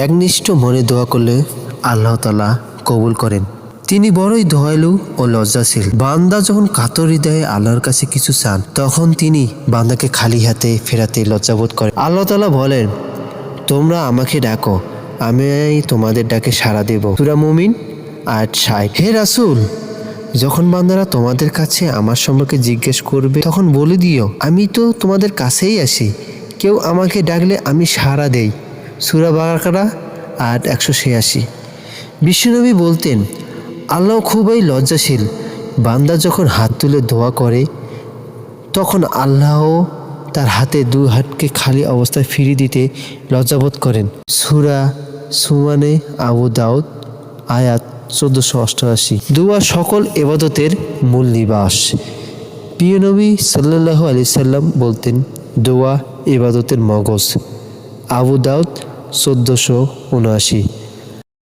একনিষ্ঠ মনে দোয়া করলে আল্লাহ তাআলা কবুল করেন। তিনি বড়ই দয়ালু ও লজ্জাশীল। বান্দা যখন কাতর হৃদয়ে আল্লাহর কাছে কিছু চান, তখন তিনি বান্দাকে খালি হাতে ফেরাতে লজ্জাবোধ করেন। আল্লাহ তাআলা বলেন, তোমরা আমাকে ডাকো, আমি তোমাদের ডাকে সাড়া দেব। সূরা মুমিন আয়াত ৬০। হে রাসূল, যখন বান্দারা তোমাদের কাছে আমার সম্পর্কে জিজ্ঞেস করবে, তখন বলে দিও, আমি তো তোমাদের কাছেই আসি। কেউ আমাকে ডাকলে আমি সাড়া দেই। সূরা বাকারা আয়াত ১৮৬। বিশ্বনবী বলতেন, আল্লাহ খুবই লজ্জাশীল। বান্দা যখন হাত তুলে দোয়া করে, তখন আল্লাহ তার হাতে দুই হাতকে খালি অবস্থায় ফিরিয়ে দিতে লজ্জাবোধ করেন। সূরা সুমানে আবু দাউদ আয়াত ১৪৮৮। দোয়া সকল ইবাদতের মূল নিবাস। প্রিয় নবী সাল্লাল্লাহু আলাইহি সাল্লাম বলতেন, দোয়া ইবাদতের মগজ। আবু দাউদ ১৪৭৯।